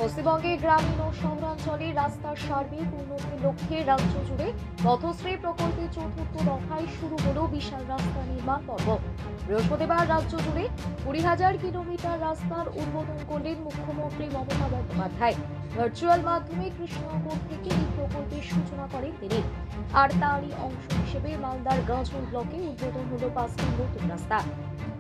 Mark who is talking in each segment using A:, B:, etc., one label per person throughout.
A: পশ্চিমবঙ্গের গ্রামীণ ও শহরাঞ্চলে রাস্তার সার্বিক উন্নতির লক্ষ্যে রাজ্য জুড়ে পথশ্রী প্রকল্পের চতুর্থ দফায় শুরু হলো বিশাল রাস্তা নির্মাণ পর্ব। বৃহস্পতিবার রাজ্য জুড়ে 20,000 কিলোমিটার রাস্তার উদ্বোধন করলেন মুখ্যমন্ত্রী মমতা বন্দ্যোপাধ্যায়। ভার্চুয়াল মাধ্যমে কৃষ্ণনগর থেকে এই প্রকল্পের সূচনা করেন তিনি। আর তারই অংশ হিসেবে মালদার গাজল ব্লকে উদ্বোধন হলো 5টি নতুন রাস্তা।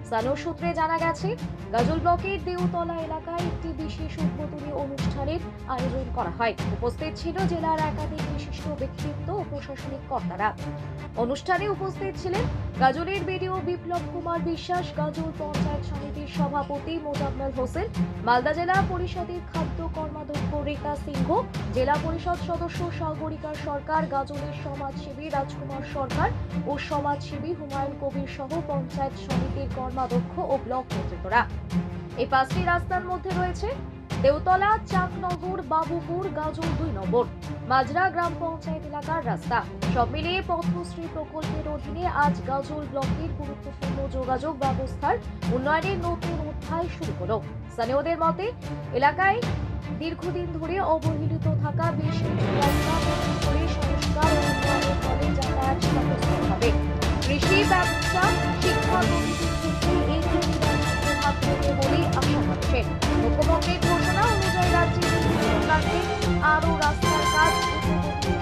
A: স্থানীয় সূত্রে জানা গেছে, গাজল ব্লকের দেউতলা এলাকায় একটি বিশেষ উদ্বোধনী অনুষ্ঠানের আয়োজন করা হয়। উপস্থিত ছিল জেলার একাধিক বিশিষ্ট ব্যক্তিত্ব ও প্রশাসনিক কর্তারা। অনুষ্ঠানে উপস্থিত ছিলেন গাজলের বিডিও বিপ্লব কুমার বিশ্বাস, গাজল পঞ্চায়েত সমিতির সভাপতি মোজাম্মেল হোসেন, মালদা জেলা পরিষদের খাদ্য কর্মাধ্যক্ষ রেখা সিংহ, জেলা পরিষদ সদস্য সাগরিকা সরকার, গাজলের সমাজসেবী রাজকুমার সরকার ও সমাজসেবী হুমায়ুন কবির সহ পঞ্চায়েত সমিতির কর্মাধ্যক্ষ ও ব্লক নেতৃত্বরা। এই 5টি রাস্তার মধ্যে রয়েছে দেউতলা, চাকনগর, বাবুপুর, গাজল 2 নম্বর, মাজরা গ্রাম পঞ্চায়েত এলাকার রাস্তা। সব মিলিয়ে পথশ্রী প্রকল্পের অধীনে আজ গাজল ব্লকের গুরুত্বপূর্ণ যোগাযোগ ব্যবস্থার উন্নয়নের নতুন অধ্যায় শুরু হলো। স্থানীয়দের মতে, এলাকায় দীর্ঘদিন ধরে অবহেলিত থাকা বেশ কিছু রাস্তা করে সংস্কার ও উন্নয়নের ফলে যাতায়াত সহজতর হবে। কৃষি, ব্যবসা, শিক্ষা প্রভৃতির ক্ষেত্রে এই প্রভাব পড়বে বলেই আশা করছেন। মুখ্যমন্ত্রীর ঘোষণা অনুযায়ী রাজ্যের বিভিন্ন প্রান্তে আরও রাস্তার কাজ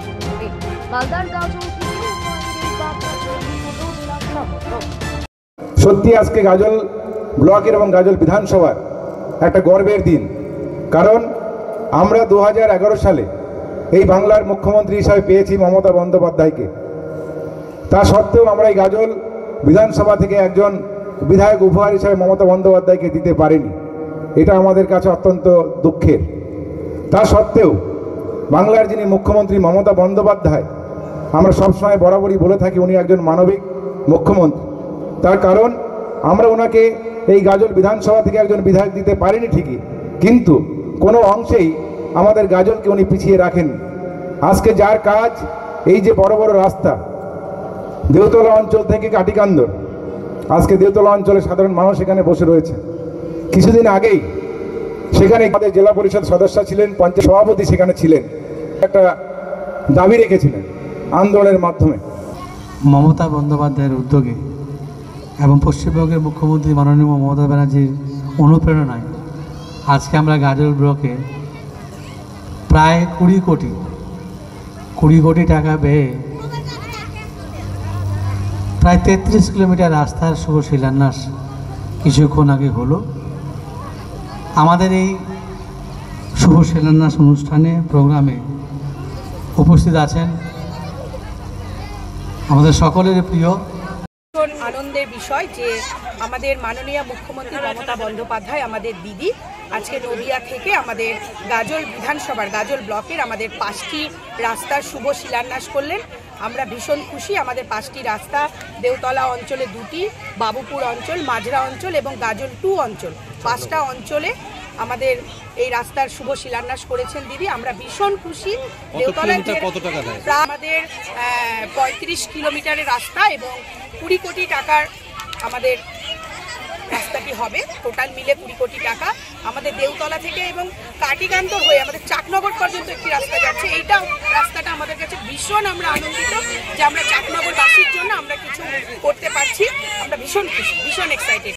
A: শুরু হবে। মালদার গাজল থেকে উন্নয়নের এই বার্তা তৈরি হলো জেলার সর্বত্র।
B: সত্যি আজকে গাজল ব্লকের এবং গাজল বিধানসভার একটা গর্বের দিন, কারণ আমরা 2011 সালে এই বাংলার মুখ্যমন্ত্রী হিসাবে পেয়েছি মমতা বন্দ্যোপাধ্যায়কে। তা সত্ত্বেও আমরা এই গাজল বিধানসভা থেকে একজন বিধায়ক উপহার হিসাবে মমতা বন্দ্যোপাধ্যায়কে দিতে পারিনি। এটা আমাদের কাছে অত্যন্ত দুঃখের। তা সত্ত্বেও বাংলার যিনি মুখ্যমন্ত্রী মমতা বন্দ্যোপাধ্যায়, আমরা সবসময় বরাবরই বলে থাকি উনি একজন মানবিক মুখ্যমন্ত্রী। তার কারণ আমরা ওনাকে এই গাজল বিধানসভা থেকে একজন বিধায়ক দিতে পারিনি ঠিকই, কিন্তু কোনো অংশেই আমাদের গাজলকে উনি পিছিয়ে রাখেন। আজকে যার কাজ এই যে বড় বড় রাস্তা দেউতলা অঞ্চল থেকে কাটিকান্দর, আজকে দেউতলা অঞ্চলে সাধারণ মানুষ এখানে বসে রয়েছে। কিছুদিন আগেই সেখানে আমাদের জেলা পরিষদ সদস্য ছিলেন, পঞ্চায়েত সভাপতি সেখানে ছিলেন, একটা দাবি রেখেছিলেন আন্দোলনের মাধ্যমে।
C: মমতা বন্দ্যোপাধ্যায়ের উদ্যোগে এবং পশ্চিমবঙ্গের মুখ্যমন্ত্রী মাননীয় মমতা ব্যানার্জির অনুপ্রেরণায় আজকে আমরা গাজল ব্লকে প্রায় 20 কোটি টাকা ব্যয়ে প্রায় 33 কিলোমিটার রাস্তার শুভ শিলান্যাস কিছুক্ষণ আগে হলো। আমাদের এই শুভ শিলান্যাস অনুষ্ঠানে প্রোগ্রামে উপস্থিত আছেন আমাদের সকলের প্রিয়
D: আনন্দের বিষয় যে আমাদের মাননীয় মুখ্যমন্ত্রী মমতা বন্দ্যোপাধ্যায় আমাদের দিদি আজকে নদিয়া থেকে আমাদের গাজল বিধানসভার গাজল ব্লকের আমাদের 5টি রাস্তার শুভ শিলান্যাস করলেন। আমরা ভীষণ খুশি। আমাদের 5টি রাস্তা দেউতলা অঞ্চলে 2টি, বাবুপুর অঞ্চল, মাজরা অঞ্চল এবং গাজল 2 অঞ্চল, 5টা অঞ্চলে আমাদের এই রাস্তার শুভ শিলান্যাস করেছেন দিদি। আমরা ভীষণ খুশি। দেউতলা প্রায় আমাদের 35 কিলোমিটারের রাস্তা এবং 20 কোটি টাকার আমাদের রাস্তাটি হবে। টোটাল মিলে 20 কোটি টাকা। আমাদের দেউতলা থেকে এবং কাটিকান্দর হয়ে আমাদের চাকনগর পর্যন্ত একটি রাস্তা যাচ্ছে। এইটা রাস্তাটা আমাদের কাছে ভীষণ আমরা আনন্দিত যে আমরা চাকনগরবাসীর জন্য আমরা কিছু করতে পারছি। আমরা ভীষণ খুশি, ভীষণ এক্সাইটেড।